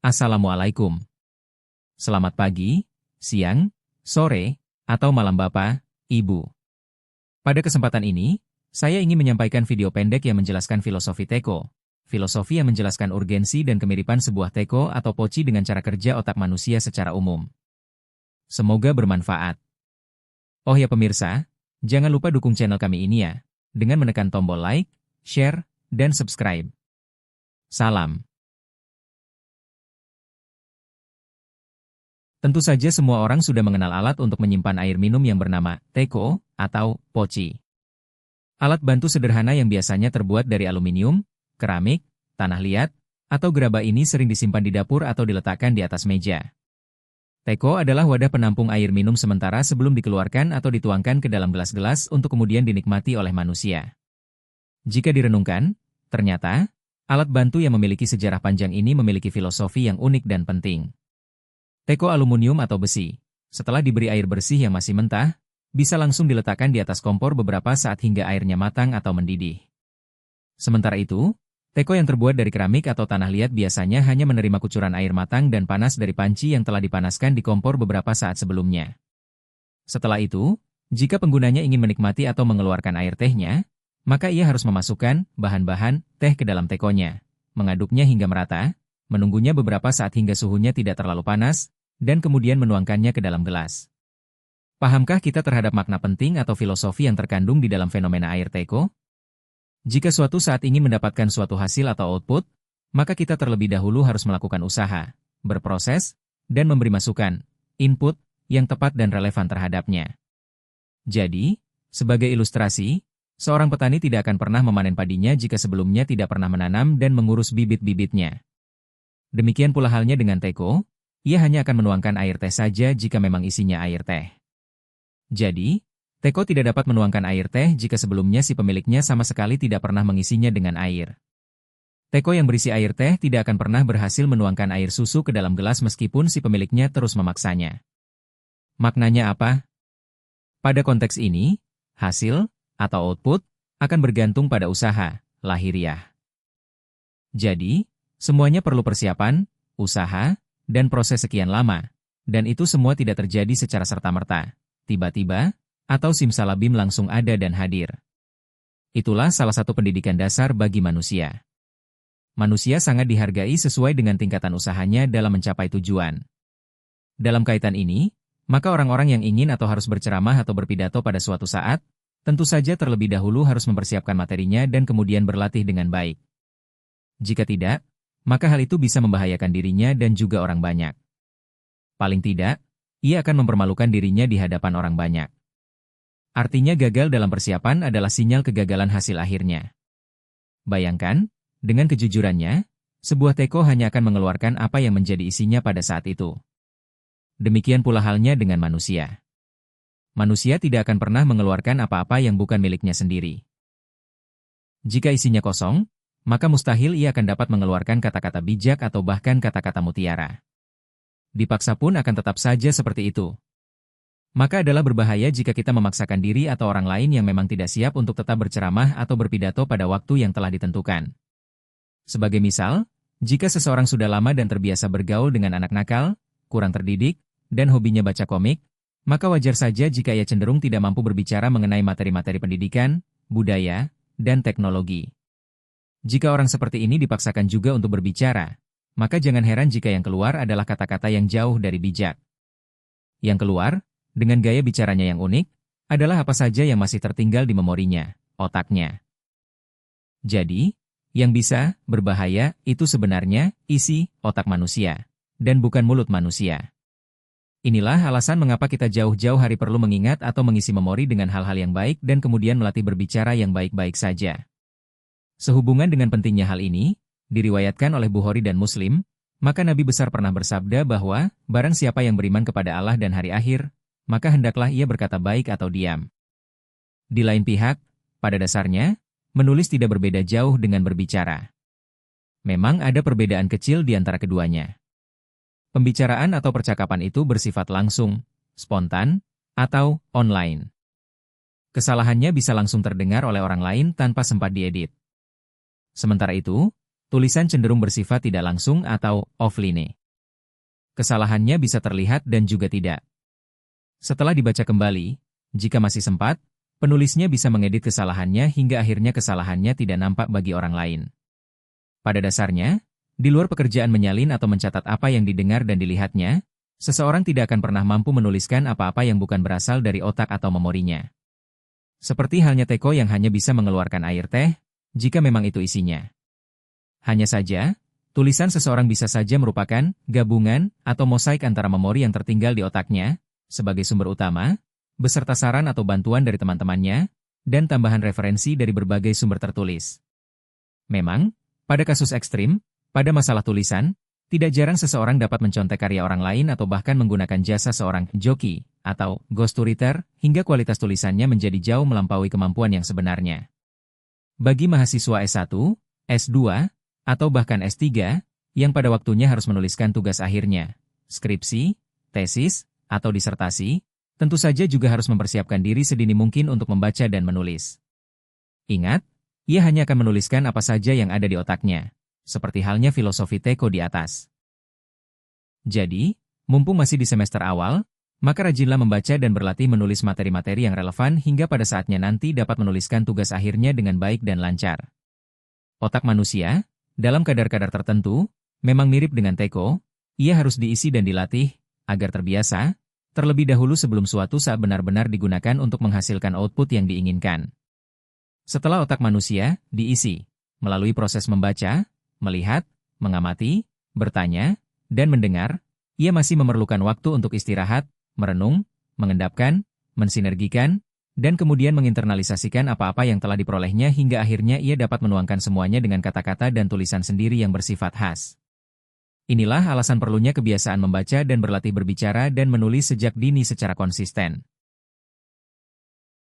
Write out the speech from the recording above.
Assalamualaikum. Selamat pagi, siang, sore, atau malam Bapak, Ibu. Pada kesempatan ini, saya ingin menyampaikan video pendek yang menjelaskan filosofi Teko. Filosofi yang menjelaskan urgensi dan kemiripan sebuah Teko atau poci dengan cara kerja otak manusia secara umum. Semoga bermanfaat. Oh ya pemirsa, jangan lupa dukung channel kami ini ya, dengan menekan tombol like, share, dan subscribe. Salam. Tentu saja semua orang sudah mengenal alat untuk menyimpan air minum yang bernama Teko atau poci. Alat bantu sederhana yang biasanya terbuat dari aluminium, keramik, tanah liat, atau gerabah ini sering disimpan di dapur atau diletakkan di atas meja. Teko adalah wadah penampung air minum sementara sebelum dikeluarkan atau dituangkan ke dalam gelas-gelas untuk kemudian dinikmati oleh manusia. Jika direnungkan, ternyata, alat bantu yang memiliki sejarah panjang ini memiliki filosofi yang unik dan penting. Teko aluminium atau besi, setelah diberi air bersih yang masih mentah, bisa langsung diletakkan di atas kompor beberapa saat hingga airnya matang atau mendidih. Sementara itu, teko yang terbuat dari keramik atau tanah liat biasanya hanya menerima kucuran air matang dan panas dari panci yang telah dipanaskan di kompor beberapa saat sebelumnya. Setelah itu, jika penggunanya ingin menikmati atau mengeluarkan air tehnya, maka ia harus memasukkan bahan-bahan teh ke dalam tekonya, mengaduknya hingga merata, menunggunya beberapa saat hingga suhunya tidak terlalu panas, dan kemudian menuangkannya ke dalam gelas. Pahamkah kita terhadap makna penting atau filosofi yang terkandung di dalam fenomena air teko? Jika suatu saat ingin mendapatkan suatu hasil atau output, maka kita terlebih dahulu harus melakukan usaha, berproses, dan memberi masukan, input, yang tepat dan relevan terhadapnya. Jadi, sebagai ilustrasi, seorang petani tidak akan pernah memanen padinya jika sebelumnya tidak pernah menanam dan mengurus bibit-bibitnya. Demikian pula halnya dengan teko, ia hanya akan menuangkan air teh saja jika memang isinya air teh. Jadi, teko tidak dapat menuangkan air teh jika sebelumnya si pemiliknya sama sekali tidak pernah mengisinya dengan air. Teko yang berisi air teh tidak akan pernah berhasil menuangkan air susu ke dalam gelas meskipun si pemiliknya terus memaksanya. Maknanya apa? Pada konteks ini, hasil, atau output, akan bergantung pada usaha, lahiriah. Jadi, semuanya perlu persiapan, usaha, dan proses sekian lama, dan itu semua tidak terjadi secara serta-merta, tiba-tiba, atau simsalabim langsung ada dan hadir. Itulah salah satu pendidikan dasar bagi manusia. Manusia sangat dihargai sesuai dengan tingkatan usahanya dalam mencapai tujuan. Dalam kaitan ini, maka orang-orang yang ingin atau harus berceramah atau berpidato pada suatu saat, tentu saja terlebih dahulu harus mempersiapkan materinya dan kemudian berlatih dengan baik. Jika tidak, maka hal itu bisa membahayakan dirinya dan juga orang banyak. Paling tidak, ia akan mempermalukan dirinya di hadapan orang banyak. Artinya gagal dalam persiapan adalah sinyal kegagalan hasil akhirnya. Bayangkan, dengan kejujurannya, sebuah teko hanya akan mengeluarkan apa yang menjadi isinya pada saat itu. Demikian pula halnya dengan manusia. Manusia tidak akan pernah mengeluarkan apa-apa yang bukan miliknya sendiri. Jika isinya kosong, maka mustahil ia akan dapat mengeluarkan kata-kata bijak atau bahkan kata-kata mutiara. Dipaksa pun akan tetap saja seperti itu. Maka adalah berbahaya jika kita memaksakan diri atau orang lain yang memang tidak siap untuk tetap berceramah atau berpidato pada waktu yang telah ditentukan. Sebagai misal, jika seseorang sudah lama dan terbiasa bergaul dengan anak nakal, kurang terdidik, dan hobinya baca komik, maka wajar saja jika ia cenderung tidak mampu berbicara mengenai materi-materi pendidikan, budaya, dan teknologi. Jika orang seperti ini dipaksakan juga untuk berbicara, maka jangan heran jika yang keluar adalah kata-kata yang jauh dari bijak. Yang keluar, dengan gaya bicaranya yang unik, adalah apa saja yang masih tertinggal di memorinya, otaknya. Jadi, yang bisa berbahaya itu sebenarnya isi otak manusia, dan bukan mulut manusia. Inilah alasan mengapa kita jauh-jauh hari perlu mengingat atau mengisi memori dengan hal-hal yang baik dan kemudian melatih berbicara yang baik-baik saja. Sehubungan dengan pentingnya hal ini, diriwayatkan oleh Bukhari dan Muslim, maka Nabi besar pernah bersabda bahwa, barang siapa yang beriman kepada Allah dan hari akhir, maka hendaklah ia berkata baik atau diam. Di lain pihak, pada dasarnya, menulis tidak berbeda jauh dengan berbicara. Memang ada perbedaan kecil di antara keduanya. Pembicaraan atau percakapan itu bersifat langsung, spontan, atau online. Kesalahannya bisa langsung terdengar oleh orang lain tanpa sempat diedit. Sementara itu, tulisan cenderung bersifat tidak langsung atau offline. Kesalahannya bisa terlihat dan juga tidak. Setelah dibaca kembali, jika masih sempat, penulisnya bisa mengedit kesalahannya hingga akhirnya kesalahannya tidak nampak bagi orang lain. Pada dasarnya, di luar pekerjaan menyalin atau mencatat apa yang didengar dan dilihatnya, seseorang tidak akan pernah mampu menuliskan apa-apa yang bukan berasal dari otak atau memorinya. Seperti halnya teko yang hanya bisa mengeluarkan air teh, jika memang itu isinya. Hanya saja, tulisan seseorang bisa saja merupakan gabungan atau mosaik antara memori yang tertinggal di otaknya, sebagai sumber utama, beserta saran atau bantuan dari teman-temannya, dan tambahan referensi dari berbagai sumber tertulis. Memang, pada kasus ekstrim, pada masalah tulisan, tidak jarang seseorang dapat mencontek karya orang lain atau bahkan menggunakan jasa seorang joki atau ghostwriter hingga kualitas tulisannya menjadi jauh melampaui kemampuan yang sebenarnya. Bagi mahasiswa S1, S2, atau bahkan S3, yang pada waktunya harus menuliskan tugas akhirnya, skripsi, tesis, atau disertasi, tentu saja juga harus mempersiapkan diri sedini mungkin untuk membaca dan menulis. Ingat, ia hanya akan menuliskan apa saja yang ada di otaknya, seperti halnya filosofi teko di atas. Jadi, mumpung masih di semester awal, maka rajinlah membaca dan berlatih menulis materi-materi yang relevan hingga pada saatnya nanti dapat menuliskan tugas akhirnya dengan baik dan lancar. Otak manusia, dalam kadar-kadar tertentu, memang mirip dengan teko, ia harus diisi dan dilatih, agar terbiasa, terlebih dahulu sebelum suatu saat benar-benar digunakan untuk menghasilkan output yang diinginkan. Setelah otak manusia diisi, melalui proses membaca, melihat, mengamati, bertanya, dan mendengar, ia masih memerlukan waktu untuk istirahat, merenung, mengendapkan, mensinergikan, dan kemudian menginternalisasikan apa-apa yang telah diperolehnya hingga akhirnya ia dapat menuangkan semuanya dengan kata-kata dan tulisan sendiri yang bersifat khas. Inilah alasan perlunya kebiasaan membaca dan berlatih berbicara dan menulis sejak dini secara konsisten.